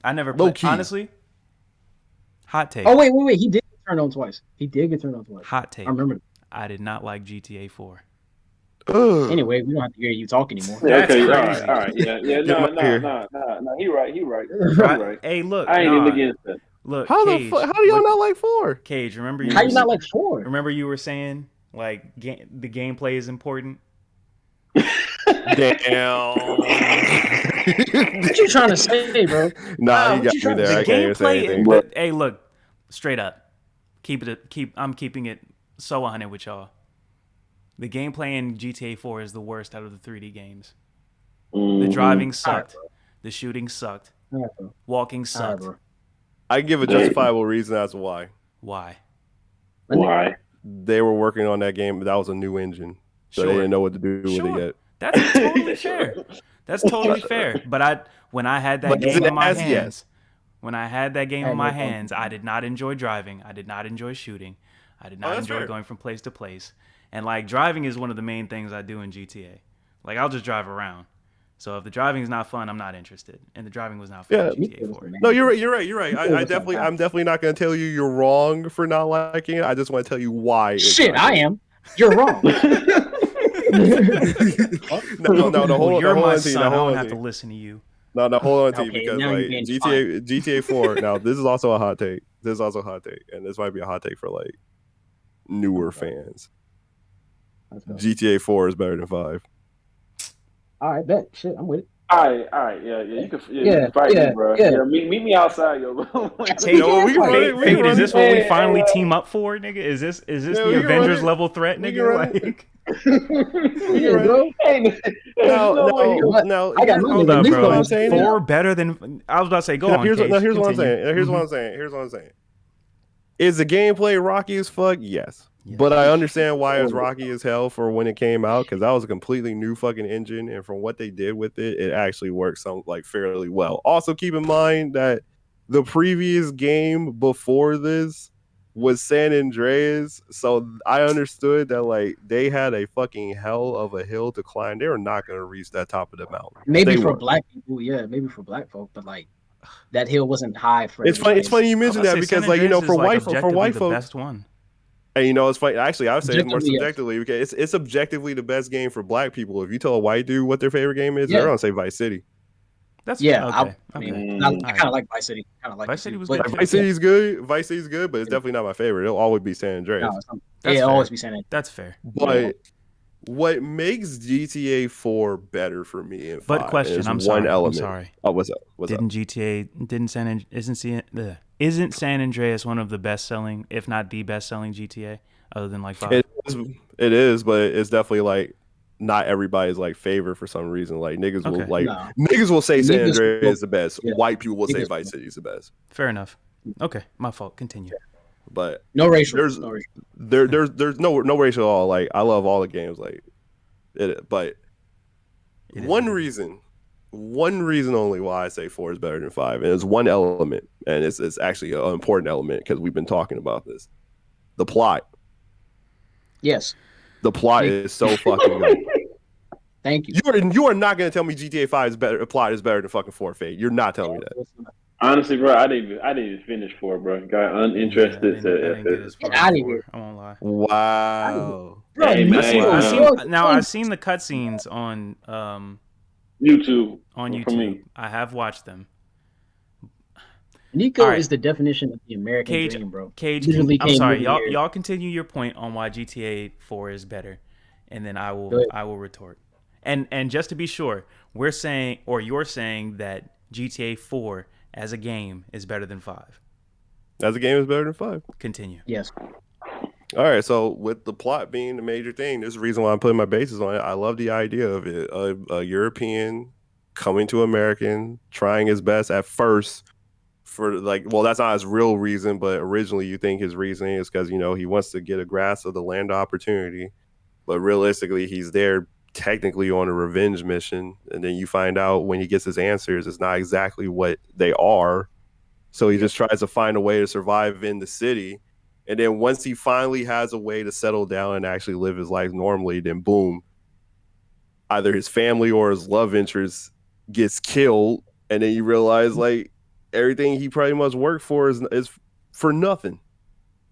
I never played. Honestly, hot take. Oh, wait. He did get turned on twice. Hot take. I remember. I did not like GTA 4. Anyway, we don't have to hear you talk anymore. That's okay, crazy. all right. Yeah. No. He right. Hey, look. I ain't even against that. Look, how Cage, how do y'all not like 4? Cage, remember How you not like 4? Remember you were saying like the gameplay is important. Damn. What you trying to say, bro? Nah, you got me there. I can't even say anything. But hey, look, straight up, I'm keeping it so 100 with y'all. The gameplay in GTA 4 is the worst out of the 3D games. The driving sucked. The shooting sucked. Walking sucked. I give a justifiable reason as to why. Why? They were working on that game, but that was a new engine. So they didn't know what to do with it yet. That's totally fair. That's totally fair. But when I had that game in my hands, I did not enjoy driving. I did not enjoy shooting. I did not enjoy going from place to place. And like driving is one of the main things I do in GTA. Like I'll just drive around. So if the driving is not fun, I'm not interested. And the driving was not fun in GTA 4. No, you're right. I'm definitely not going to tell you you're wrong for not liking it. I just want to tell you why. Shit, I am. You're wrong. No, hold on. You're my son. I don't have to listen to you. No, hold on to you because like GTA 4. Now this is also a hot take. And this might be a hot take for like newer fans. GTA 4 is better than 5. All right, bet. Shit, I'm with it. All right, yeah. You can fight me, bro. Yeah, meet me outside, yo. Fade, is this what we finally team up for, nigga? Is this the Avengers level threat, nigga? Like, no. I got hold up, bro. 4 better than I was about to say. Go on. Here's what I'm saying. Is the gameplay rocky as fuck? Yes. But I understand why it was rocky as hell for when it came out, because that was a completely new fucking engine, and from what they did with it, it actually works fairly well. Also, keep in mind that the previous game before this was San Andreas, so I understood that like they had a fucking hell of a hill to climb. They were not going to reach that top of the mountain. Maybe for black people, maybe for black folk, but like that hill wasn't high for. It's funny you mentioned that because like for white folk, the best one. And it's funny. Actually, I would say it's more subjectively because it's objectively the best game for black people. If you tell a white dude what their favorite game is, they're gonna say Vice City. That's okay. I kind of like Vice City. Vice City was good. Vice City's good. Vice City's good, but it's definitely not my favorite. It'll always be San Andreas. It'll always be San Andreas. That's fair. But what makes GTA 4 better for me in 5 but question, is I'm sorry. Oh, what's up? Isn't San Andreas one of the best-selling, if not the best-selling GTA, other than like 5? It is, but it's definitely like not everybody's like favorite for some reason. Like niggas will say San Andreas is the best. Yeah. White people will say Vice City is the best. Fair enough. Okay, my fault. Continue. But no racial. There's no racial at all. Like I love all the games. Like but one reason only why I say 4 is better than 5, and it's one element, and it's actually an important element because we've been talking about this. The plot. Yes. The plot is so fucking good. Thank you. You are not going to tell me GTA 5 is better. Plot is better than fucking 4 Fade. You're not telling me that. Honestly, bro, I didn't even finish 4, bro. Got uninterested. I won't lie. Wow. Bro, I've seen the cutscenes on YouTube. On YouTube, for me. I have watched them. Nico is the definition of the American dream, bro. Cage, I'm sorry, y'all continue your point on why GTA 4 is better, and then I will retort. And just to be sure, you're saying that GTA 4 as a game is better than 5. As a game is better than 5. Continue. Yes. All right, so with the plot being the major thing, there's a reason why I'm putting my bases on it. I love the idea of it. A European coming to American, trying his best at first for that's not his real reason, but originally you think his reasoning is because, he wants to get a grasp of the land opportunity. But realistically, he's there technically on a revenge mission. And then you find out when he gets his answers, it's not exactly what they are. So he just tries to find a way to survive in the city. And then once he finally has a way to settle down and actually live his life normally, then boom, either his family or his love interest gets killed. And then you realize everything he pretty much worked for is for nothing.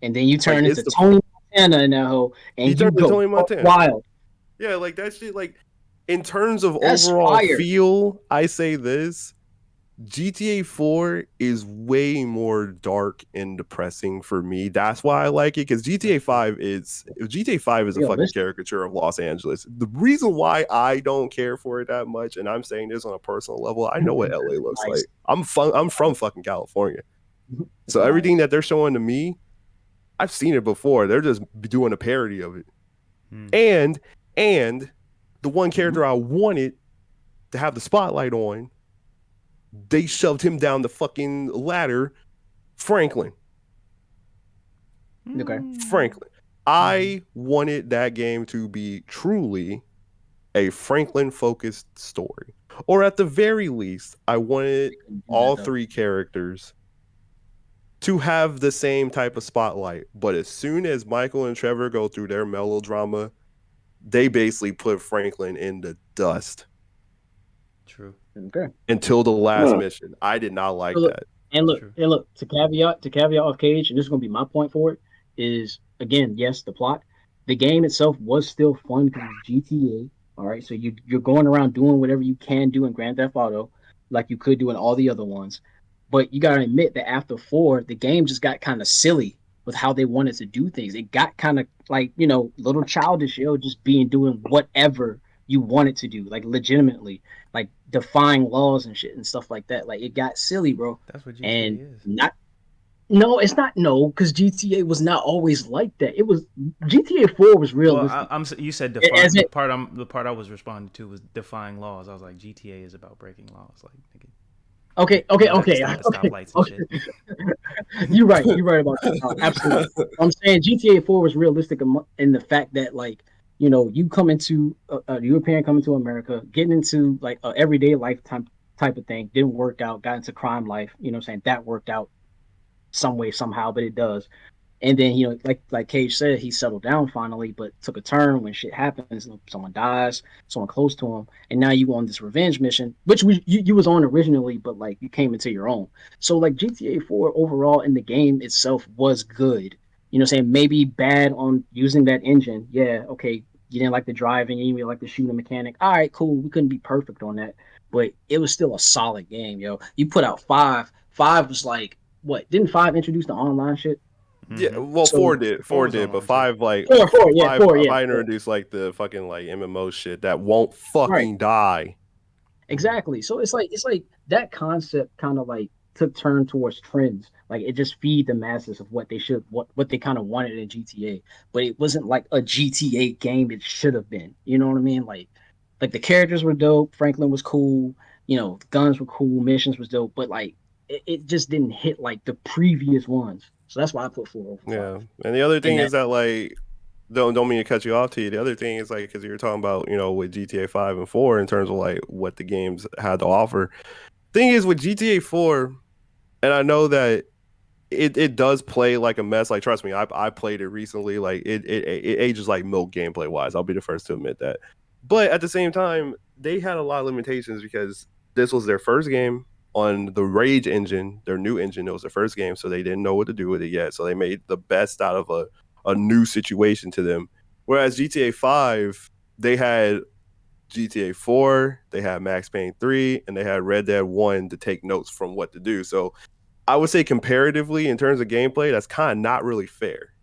And then you turn into Tony Montana in that hole, and you go wild. Yeah, like that shit. Like in terms of That's overall fire. feel, I say this: GTA 4 is way more dark and depressing for me. That's why I like it, because GTA 5 is a fucking caricature of Los Angeles. The reason why I don't care for it that much, and I'm saying this on a personal level, I know what LA looks like. I'm from fucking California, so everything that they're showing to me, I've seen it before. They're just doing a parody of it. And the one character I wanted to have the spotlight on, they shoved him down the fucking ladder, Franklin. Okay. Franklin. I wanted that game to be truly a Franklin-focused story. Or at the very least, I wanted all three characters to have the same type of spotlight. But as soon as Michael and Trevor go through their melodrama, they basically put Franklin in the dust. True. Okay. Until the last mission. I did not like that. And look, to caveat off Cage, and this is gonna be my point for it, is again, yes, the plot. The game itself was still fun because it's GTA. All right. So you're going around doing whatever you can do in Grand Theft Auto, like you could do in all the other ones. But you gotta admit that after 4, the game just got kind of silly with how they wanted to do things. It got kind of like, little childish, just doing whatever you wanted to do, like legitimately, like defying laws and shit and stuff like that. Like it got silly, bro. That's what GTA is. It's not, because GTA was not always like that. It was GTA 4 was realistic. Well, you said the part I was responding to was defying laws. I was like, GTA is about breaking laws, like nigga. Okay. You're right about that. Absolutely. I'm saying GTA 4 was realistic in the fact that, like, you come into a European coming to America, getting into like a everyday lifetime type of thing, didn't work out, got into crime life. That worked out some way somehow, but it does. And then, like Cage said, he settled down finally, but took a turn when shit happens. Someone dies, someone close to him, and now you on this revenge mission, which you was on originally, but like you came into your own. So like GTA 4 overall in the game itself was good. Maybe bad on using that engine. Yeah, okay, you didn't like the driving, you didn't like the shooting mechanic. All right, cool. We couldn't be perfect on that, but it was still a solid game, yo. You put out 5. 5 was like, what? Didn't 5 introduce the online shit? Yeah, well, 4 did, but 5 like 4, introduced like the fucking like MMO shit that won't fucking die. Exactly. So it's like that concept kind of like took turn towards trends. Like it just feed the masses of what they kind of wanted in GTA, but it wasn't like a GTA game it should have been. You know what I mean? Like the characters were dope. Franklin was cool. The guns were cool. Missions was dope, but like it just didn't hit like the previous ones. So that's why I put 4 over 5. Yeah, and the other thing is that like, don't mean to cut you off, T. The other thing is like, because you're talking about with GTA 5 and 4 in terms of like what the games had to offer. Thing is with GTA 4, and I know that it does play like a mess. Like trust me, I played it recently. Like it ages like milk gameplay wise. I'll be the first to admit that. But at the same time, they had a lot of limitations because this was their first game on the Rage engine, their new engine. It was their first game, so they didn't know what to do with it yet. So they made the best out of a new situation to them. Whereas GTA 5, they had GTA 4, they had Max Payne 3, and they had Red Dead 1 to take notes from what to do. So I would say comparatively, in terms of gameplay, that's kind of not really fair.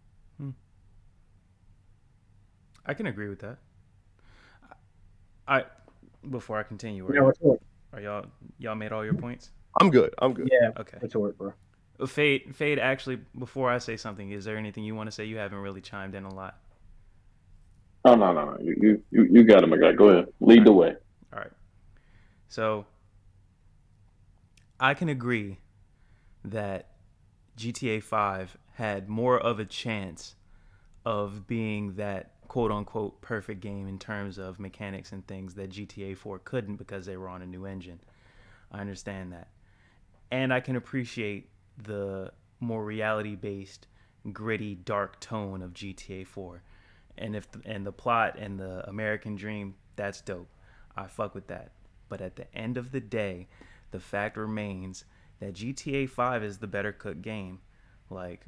I can agree with that. Before I continue, are y'all made all your points? I'm good. Yeah. Okay. Retort, bro. Fade. Actually, before I say something, is there anything you want to say? You haven't really chimed in a lot. Oh no. You got it, my guy. Go ahead. Lead the way. All right. So I can agree that GTA 5 had more of a chance of being that quote unquote perfect game in terms of mechanics and things that GTA 4 couldn't because they were on a new engine. I understand that. And I can appreciate the more reality-based, gritty, dark tone of GTA 4. And the plot and the American dream, that's dope. I fuck with that. But at the end of the day, the fact remains that GTA 5 is the better cooked game. Like,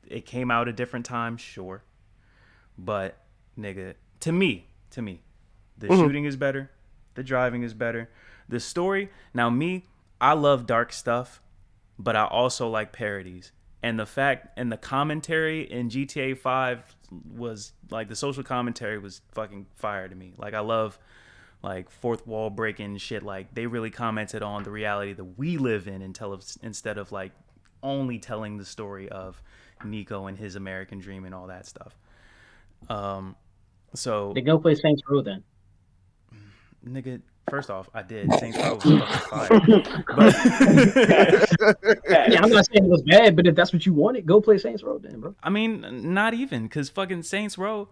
it came out at different times, sure. But, nigga, to me, the shooting is better. The driving is better. The story, now me, I love dark stuff, but I also like parodies. And the fact, and the commentary in GTA 5 was, like, the social commentary was fucking fire to me. Like, I love, like, fourth wall breaking shit. Like, they really commented on the reality that we live in instead of, like, only telling the story of Nico and his American dream and all that stuff. So they go play Saints Row then. Nigga, first off, I did. Saints Row was fucking fire. But yeah, I'm not saying it was bad, but if that's what you wanted, go play Saints Row then, bro. I mean, not even, because fucking Saints Row.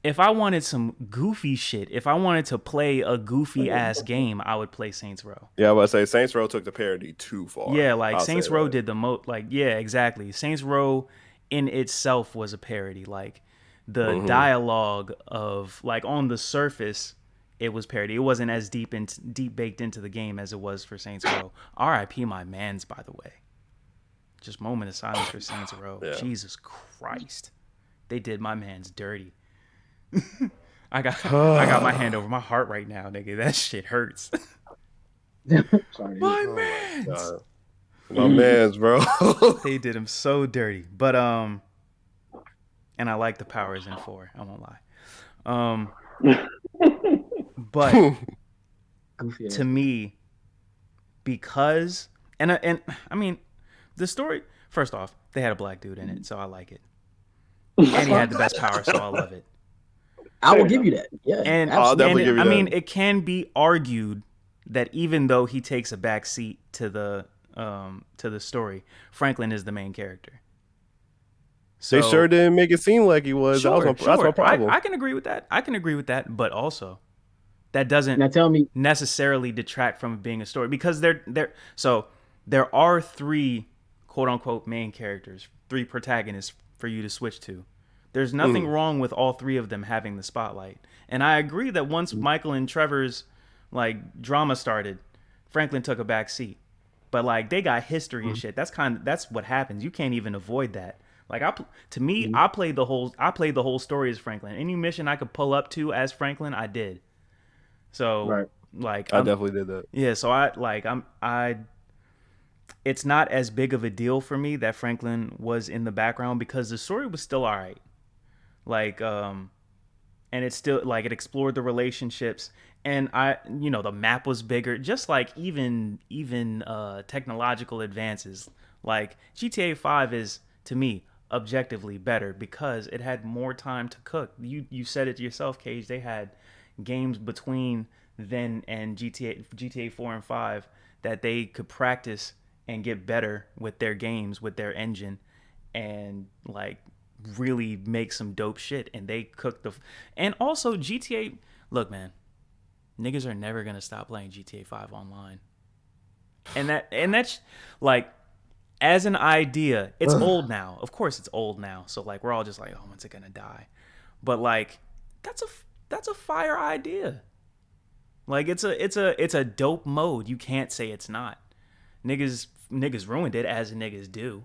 If I wanted some goofy shit, if I wanted to play a goofy ass game, I would play Saints Row. Yeah, I was about to say Saints Row took the parody too far. Yeah, like Saints Row did the most. Like, yeah, exactly. Saints Row in itself was a parody. Like, the dialogue of, like, on the surface, it was parody. It wasn't as deep baked into the game as it was for Saints Row. R.I.P. my mans, by the way. Just moment of silence for Saints Row. Yeah. Jesus Christ, they did my mans dirty. I got my hand over my heart right now, nigga. That shit hurts. Sorry. My mans. My mans, bro. They did him so dirty, but and I like the powers in 4. I won't lie. But to me, because and I mean, the story. First off, they had a black dude in it, so I like it, and he had the best power, so I love it. I will give you that. Yeah, and I'll definitely give you that. I mean, it can be argued that even though he takes a back seat to the story, Franklin is the main character. So, they sure didn't make it seem like he was. Sure, that's my problem. I can agree with that. But also, that doesn't necessarily detract from it being a story, because there are 3 quote unquote main characters, 3 protagonists for you to switch to. There's nothing wrong with all 3 of them having the spotlight. And I agree that once Michael and Trevor's, like, drama started, Franklin took a back seat. But, like, they got history and shit. That's what happens. You can't even avoid that. Like, I played the whole story as Franklin. Any mission I could pull up to as Franklin, I did. So, like, I definitely did that. Yeah, so it's not as big of a deal for me that Franklin was in the background, because the story was still all right. Like, and it's still, like, it explored the relationships, and the map was bigger, just like even technological advances. Like, GTA 5 is, to me, objectively better because it had more time to cook. You said it yourself, Cage. They had games between then and GTA 4 and 5 that they could practice and get better with their games, with their engine, and, like, really make some dope shit. And they cooked and also GTA. Look, man, niggas are never gonna stop playing GTA 5 online, and that's like, as an idea, it's old now. Of course, it's old now. So, like, we're all just like, oh, when's it gonna die? But, like, that's a fire idea. Like, it's a dope mode. You can't say it's not. Niggas ruined it, as niggas do.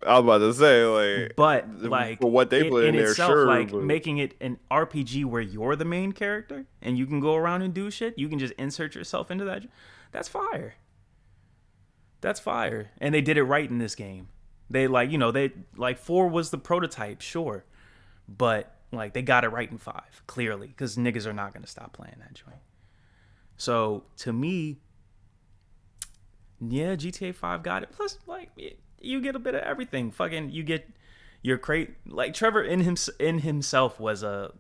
I was about to say, like, but, like, for what they put in there, itself, sure. Like, but making it an RPG where you're the main character and you can go around and do shit. You can just insert yourself into that. That's fire. That's fire. And they did it right in this game. They, like, 4 was the prototype, sure, but, like, they got it right in 5, clearly, because niggas are not gonna stop playing that joint. So, to me, yeah, GTA 5 got it. Plus, like, you get a bit of everything. Fucking, you get your like, Trevor in himself was a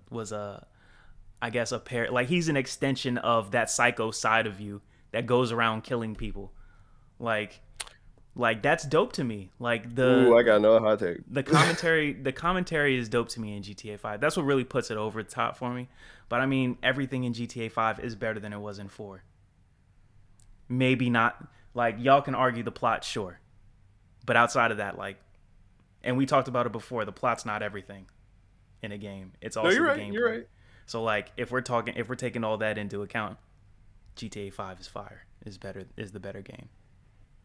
I guess a pair. Like, he's an extension of that psycho side of you that goes around killing people. Like that's dope to me. Like, I got no hot take. The commentary is dope to me in GTA 5. That's what really puts it over the top for me. But I mean, everything in GTA 5 is better than it was in 4. Maybe not. Like, y'all can argue the plot, sure. But outside of that, like, and we talked about it before, the plot's not everything in a game. It's also the gameplay. You're right. So, like, if we're taking all that into account, GTA 5 is fire. Is the better game.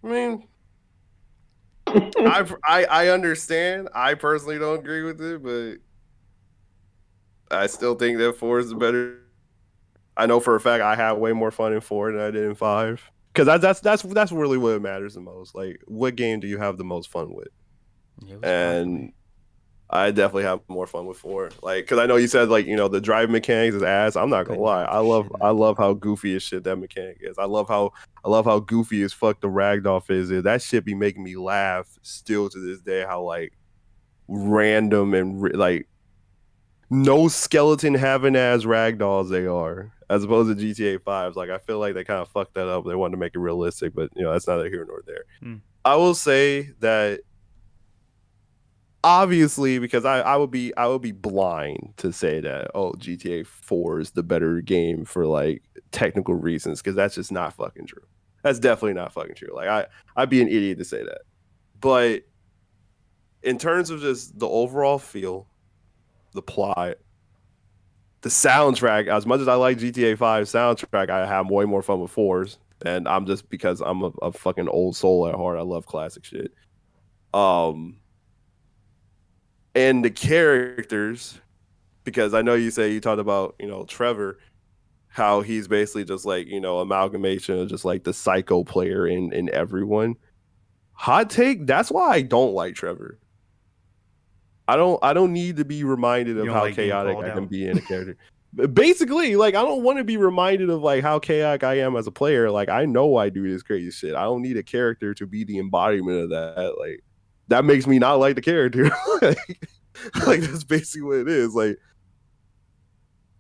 I mean, I understand. I personally don't agree with it, but I still think that 4 is the better. I know for a fact I had way more fun in 4 than I did in 5. Because that's really what matters the most. Like, what game do you have the most fun with? Yeah, and I definitely have more fun with 4. Like, because I know you said like the driving mechanics is ass. I'm not gonna lie. I love how goofy as shit that mechanic is. I love how goofy as fuck the ragdoll phase is. That shit be making me laugh still to this day. How like random and like no skeleton having as ragdolls they are, as opposed to GTA 5's. Like, I feel like they kind of fucked that up. They wanted to make it realistic, but that's neither here nor there. I will say that obviously, because I would be blind to say that GTA 4 is the better game for like technical reasons, because that's just not fucking true. That's definitely not fucking true. Like, I'd be an idiot to say that. But in terms of just the overall feel, the plot, the soundtrack, as much as I like GTA 5 soundtrack, I have way more fun with 4's. And I'm just because I'm a fucking old soul at heart. I love classic shit. And the characters, because I know you talked about, Trevor, how he's basically just like, amalgamation of just like the psycho player in everyone. Hot take, that's why I don't like Trevor. I don't need to be reminded of how chaotic I can be in a character. Basically, like, I don't want to be reminded of like how chaotic I am as a player. Like, I know I do this crazy shit. I don't need a character to be the embodiment of that. Like, that makes me not like the character. like that's basically what it is. Like,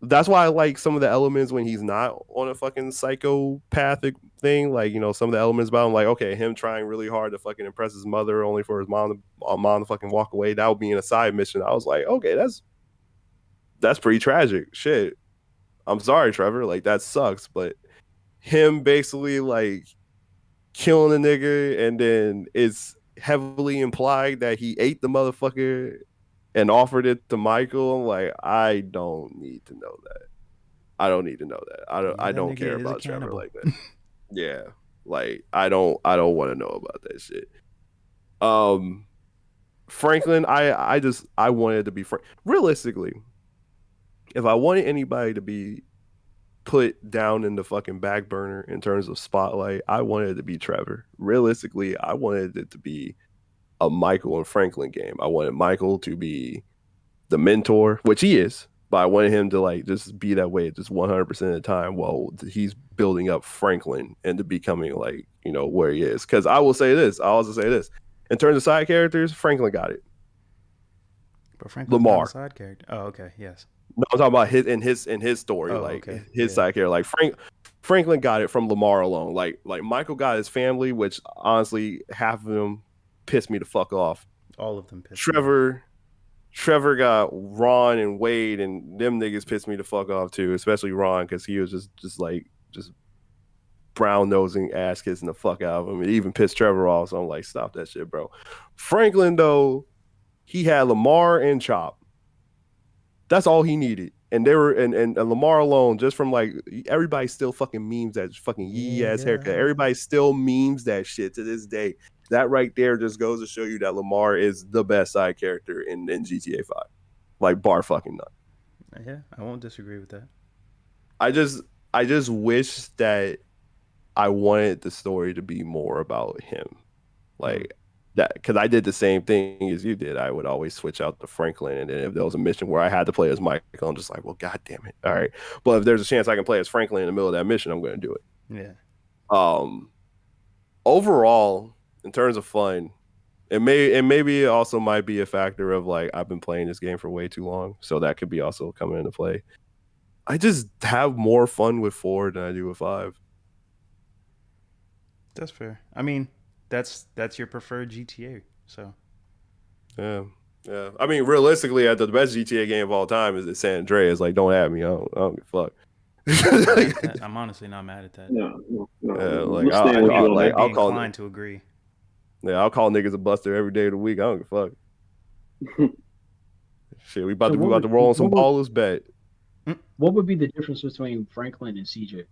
that's why I like some of the elements when he's not on a fucking psychopathic thing. Like, some of the elements about him, like, okay, him trying really hard to fucking impress his mother only for his mom to fucking walk away. That would be in a side mission. I was like, okay, that's pretty tragic. Shit. I'm sorry, Trevor. Like, that sucks. But him basically like killing a nigga, and then it's heavily implied that he ate the motherfucker and offered it to Michael. I'm like, I don't need to know that. I don't need to know that. I don't care about Trevor like that. Yeah. Like, I don't want to know about that shit. Franklin, I wanted it to be realistically, if I wanted anybody to be put down in the fucking back burner in terms of spotlight, I wanted it to be Trevor. Realistically, I wanted it to be a Michael and Franklin game. I wanted Michael to be the mentor, which he is, but I wanted him to like just be that way just 100% of the time while he's building up Franklin into becoming like, where he is. Because I will also say this. In terms of side characters, Franklin got it. But Franklin's not a side character. Oh, okay, yes. No, I'm talking about his story, side character. Like Franklin got it from Lamar alone. Like Michael got his family, which honestly half of them pissed me the fuck off. All of them pissed Trevor got Ron and Wade, and them niggas pissed me the fuck off too, especially Ron, because he was just brown nosing, ass kissing the fuck out of him. It even pissed Trevor off. So I'm like, stop that shit, bro. Franklin though, he had Lamar and Chop. That's all he needed. And they were and Lamar alone, just from like, everybody still fucking memes that fucking yee ass haircut. Everybody still memes that shit to this day. That right there just goes to show you that Lamar is the best side character in GTA 5. Like, bar fucking none. Yeah, I won't disagree with that. I just wish that I wanted the story to be more about him. Like, that, because I did the same thing as you did. I would always switch out to Franklin, and then if there was a mission where I had to play as Michael, I'm just like, well, god damn it. All right. But if there's a chance I can play as Franklin in the middle of that mission, I'm going to do it. Yeah. Overall, in terms of fun, maybe it also might be a factor of like, I've been playing this game for way too long, so that could be also coming into play. I just have more fun with 4 than I do with 5. That's fair. I mean, that's your preferred GTA, so. Yeah. I mean, realistically, the best GTA game of all time is San Andreas. Like, don't at me. I don't give a fuck. I'm honestly not mad at that. No. Yeah, I'll call inclined to agree. Yeah, I'll call niggas a buster every day of the week. I don't give a fuck. Shit, we about to roll on some ballers bet. What would be the difference between Franklin and CJ?